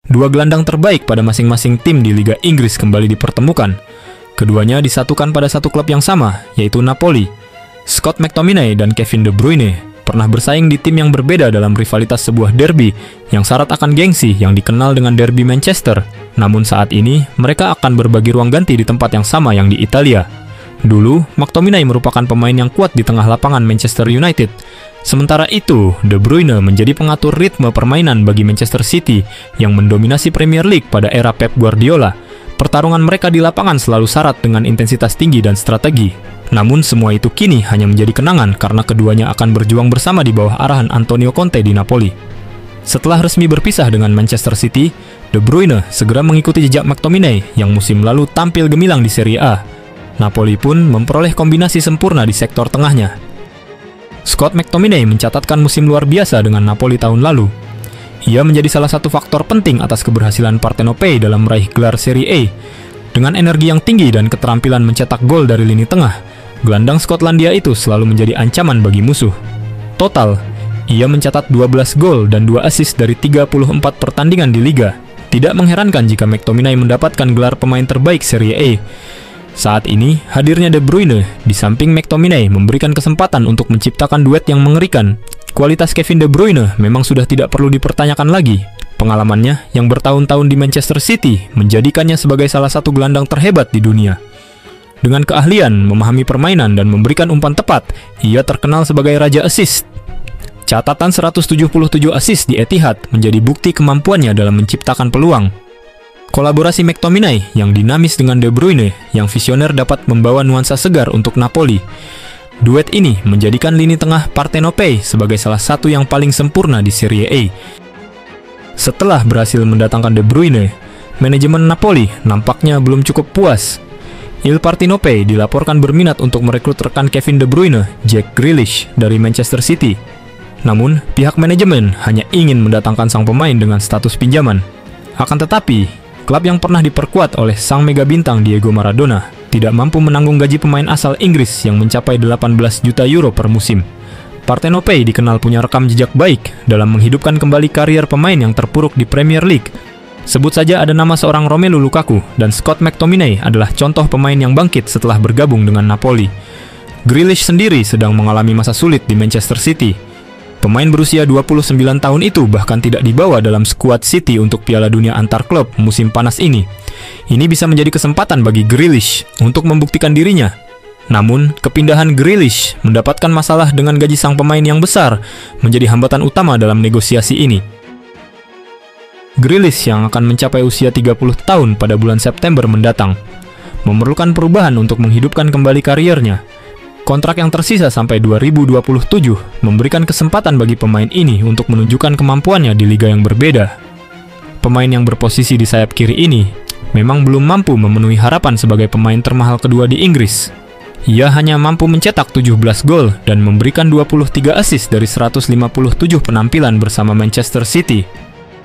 Dua gelandang terbaik pada masing-masing tim di Liga Inggris kembali dipertemukan. Keduanya disatukan pada satu klub yang sama, yaitu Napoli. Scott McTominay dan Kevin De Bruyne pernah bersaing di tim yang berbeda dalam rivalitas sebuah derby yang syarat akan gengsi yang dikenal dengan Derby Manchester. Namun saat ini, mereka akan berbagi ruang ganti di tempat yang sama yang di Italia. Dulu, McTominay merupakan pemain yang kuat di tengah lapangan Manchester United. Sementara itu, De Bruyne menjadi pengatur ritme permainan bagi Manchester City yang mendominasi Premier League pada era Pep Guardiola. Pertarungan mereka di lapangan selalu syarat dengan intensitas tinggi dan strategi. Namun semua itu kini hanya menjadi kenangan karena keduanya akan berjuang bersama di bawah arahan Antonio Conte di Napoli. Setelah resmi berpisah dengan Manchester City, De Bruyne segera mengikuti jejak McTominay yang musim lalu tampil gemilang di Serie A. Napoli pun memperoleh kombinasi sempurna di sektor tengahnya. Scott McTominay mencatatkan musim luar biasa dengan Napoli tahun lalu. Ia menjadi salah satu faktor penting atas keberhasilan Partenopei dalam meraih gelar Serie A. Dengan energi yang tinggi dan keterampilan mencetak gol dari lini tengah, gelandang Skotlandia itu selalu menjadi ancaman bagi musuh. Total, ia mencatat 12 gol dan 2 assist dari 34 pertandingan di Liga. Tidak mengherankan jika McTominay mendapatkan gelar pemain terbaik Serie A. Saat ini, hadirnya De Bruyne di samping McTominay memberikan kesempatan untuk menciptakan duet yang mengerikan. Kualitas Kevin De Bruyne memang sudah tidak perlu dipertanyakan lagi. Pengalamannya yang bertahun-tahun di Manchester City menjadikannya sebagai salah satu gelandang terhebat di dunia. Dengan keahlian memahami permainan dan memberikan umpan tepat, ia terkenal sebagai raja assist. Catatan 177 assist di Etihad menjadi bukti kemampuannya dalam menciptakan peluang. Kolaborasi McTominay yang dinamis dengan De Bruyne yang visioner dapat membawa nuansa segar untuk Napoli. Duet ini menjadikan lini tengah Partenopei sebagai salah satu yang paling sempurna di Serie A. Setelah berhasil mendatangkan De Bruyne, manajemen Napoli nampaknya belum cukup puas. Il Partenopei dilaporkan berminat untuk merekrut rekan Kevin De Bruyne, Jack Grealish, dari Manchester City. Namun, pihak manajemen hanya ingin mendatangkan sang pemain dengan status pinjaman. Akan tetapi, klub yang pernah diperkuat oleh sang mega bintang Diego Maradona tidak mampu menanggung gaji pemain asal Inggris yang mencapai 18 juta euro per musim. Partenopei dikenal punya rekam jejak baik dalam menghidupkan kembali karier pemain yang terpuruk di Premier League. Sebut saja ada nama seorang Romelu Lukaku dan Scott McTominay adalah contoh pemain yang bangkit setelah bergabung dengan Napoli. Grealish sendiri sedang mengalami masa sulit di Manchester City. Pemain berusia 29 tahun itu bahkan tidak dibawa dalam skuad City untuk Piala Dunia antar klub musim panas ini. Ini bisa menjadi kesempatan bagi Grealish untuk membuktikan dirinya. Namun, kepindahan Grealish mendapatkan masalah dengan gaji sang pemain yang besar menjadi hambatan utama dalam negosiasi ini. Grealish yang akan mencapai usia 30 tahun pada bulan September mendatang memerlukan perubahan untuk menghidupkan kembali kariernya. Kontrak yang tersisa sampai 2027 memberikan kesempatan bagi pemain ini untuk menunjukkan kemampuannya di liga yang berbeda. Pemain yang berposisi di sayap kiri ini memang belum mampu memenuhi harapan sebagai pemain termahal kedua di Inggris. Ia hanya mampu mencetak 17 gol dan memberikan 23 assist dari 157 penampilan bersama Manchester City.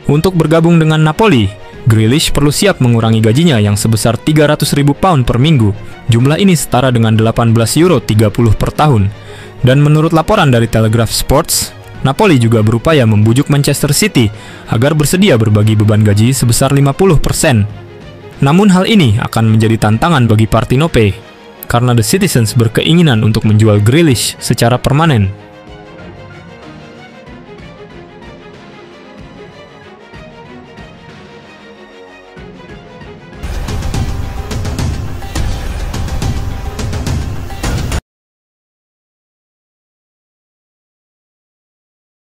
Untuk bergabung dengan Napoli, Grealish perlu siap mengurangi gajinya yang sebesar 300.000 pound per minggu. Jumlah ini setara dengan 18 euro 30 per tahun. Dan menurut laporan dari Telegraph Sports, Napoli juga berupaya membujuk Manchester City agar bersedia berbagi beban gaji sebesar 50%. Namun hal ini akan menjadi tantangan bagi Partenopei karena The Citizens berkeinginan untuk menjual Grealish secara permanen.